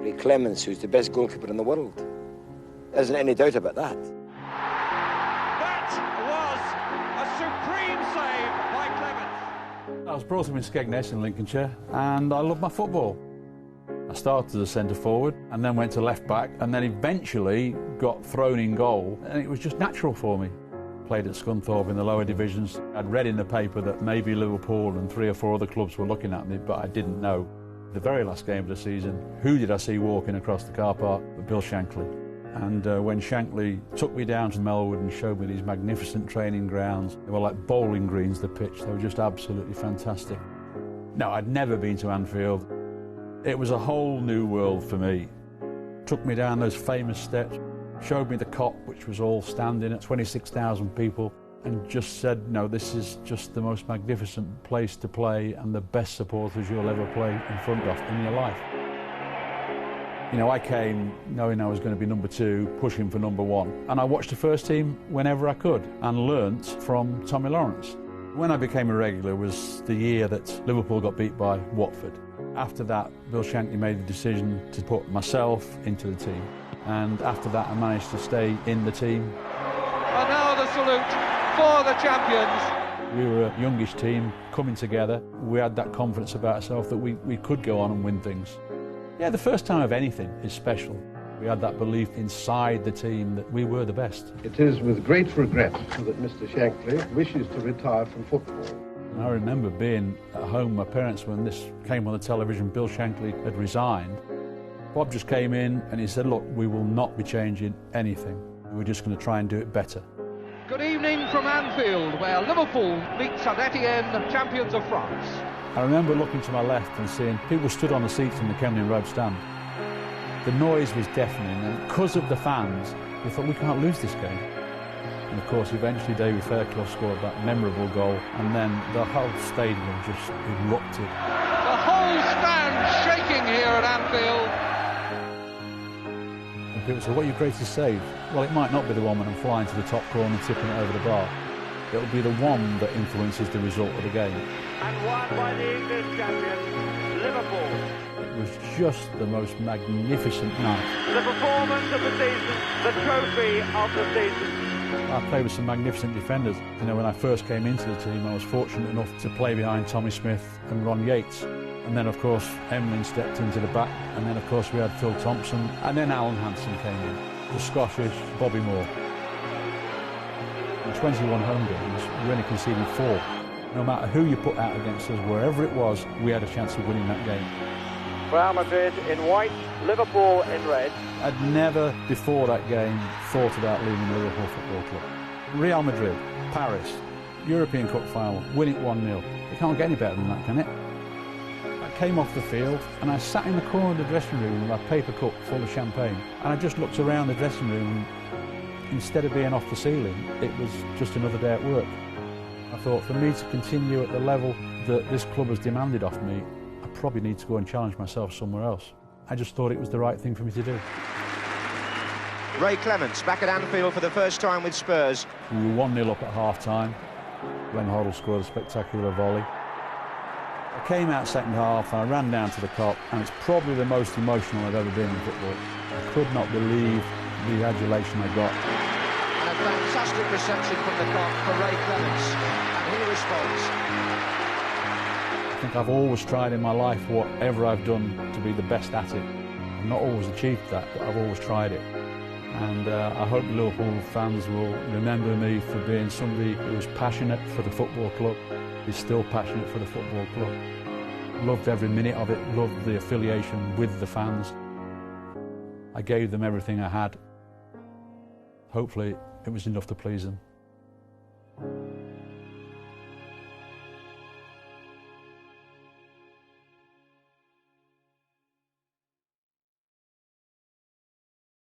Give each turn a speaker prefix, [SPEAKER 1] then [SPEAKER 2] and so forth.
[SPEAKER 1] Ray Clemence, who's the best goalkeeper in the world. There isn't any doubt about that.
[SPEAKER 2] That was a supreme save by Clemence.
[SPEAKER 3] I was brought up in Skegness in Lincolnshire, and I loved my football. I started as a centre forward and then went to left back, and then eventually got thrown in goal, and it was just natural for me. Played at Scunthorpe in the lower divisions. I'd read in the paper that maybe Liverpool and 3 or 4 other clubs were looking at me, but I didn't know. The very last game of the season, who did I see walking across the car park but Bill Shankly? And when Shankly took me down to Melwood and showed me these magnificent training grounds, they were like bowling greens, the pitch. They were just absolutely fantastic. No, I'd never been to Anfield. It was a whole new world for me. Took me down those famous steps, showed me the Kop, which was all standing at 26,000 people, and just said, no, this is just the most magnificent place to play and the best supporters you'll ever play in front of in your life. You know, I came knowing I was going to be number 2, pushing for number 1, and I watched the first team whenever I could and learnt from Tommy Lawrence. When I became a regular was the year that Liverpool got beat by Watford. After that, Bill Shankly made the decision to put myself into the team, and after that I managed to stay in the team.
[SPEAKER 2] And now the salute for the champions.
[SPEAKER 3] We were a youngish team coming together. We had that confidence about ourselves that we could go on and win things. Yeah, the first time of anything is special. We had that belief inside the team that we were the best.
[SPEAKER 4] It is with great regret that Mr. Shankly wishes to retire from football.
[SPEAKER 3] And I remember being at home with my parents when this came on the television. Bill Shankly had resigned. Bob just came in and he said, look, we will not be changing anything. We're just going to try and do it better.
[SPEAKER 2] Good evening from Anfield, where Liverpool meet Saint Etienne, champions of France.
[SPEAKER 3] I remember looking to my left and seeing people stood on the seats in the Kemlyn Road stand. The noise was deafening, and because of the fans, we thought we can't lose this game. And of course, eventually David Fairclough scored that memorable goal, and then the whole stadium just erupted.
[SPEAKER 2] The whole stand shaking here at Anfield.
[SPEAKER 3] And people said, what are your greatest save? Well, it might not be the one when I'm flying to the top corner and tipping it over the bar. It'll be the one that influences the result of the game.
[SPEAKER 2] And won by the English champions, Liverpool.
[SPEAKER 3] It was just the most magnificent night.
[SPEAKER 2] The performance of the season, the trophy of the season.
[SPEAKER 3] I played with some magnificent defenders. You know, when I first came into the team, I was fortunate enough to play behind Tommy Smith and Ron Yates. And then, of course, Emlyn stepped into the back. And then, of course, we had Phil Thompson. And then Alan Hansen came in. The Scottish Bobby Moore. In 21 home games, we only conceded 4. No matter who you put out against us, wherever it was, we had a chance of winning that game.
[SPEAKER 2] Real Madrid in white, Liverpool in red.
[SPEAKER 3] I'd never, before that game, thought about leaving the Liverpool Football Club. Real Madrid, Paris, European Cup final, win it 1-0. It can't get any better than that, can it? I came off the field and I sat in the corner of the dressing room with my paper cup full of champagne, and I just looked around the dressing room. Instead of being off the ceiling, it was just another day at work. I thought, for me to continue at the level that this club has demanded of me, I probably need to go and challenge myself somewhere else. I just thought it was the right thing for me to do.
[SPEAKER 5] Ray Clemence back at Anfield for the first time with Spurs.
[SPEAKER 3] We were 1-0 up at half-time. Glenn Hoddle scored a spectacular volley. I came out second half and I ran down to the Kop, and it's probably the most emotional I've ever been in football. I could not believe the adulation I got.
[SPEAKER 5] And a fantastic reception from the Kop for Ray Clemence, and he responds.
[SPEAKER 3] I think I've always tried in my life, whatever I've done, to be the best at it. I've not always achieved that, but I've always tried it. And I hope Liverpool fans will remember me for being somebody who was passionate for the football club, is still passionate for the football club. Loved every minute of it, loved the affiliation with the fans. I gave them everything I had. Hopefully it was enough to please them.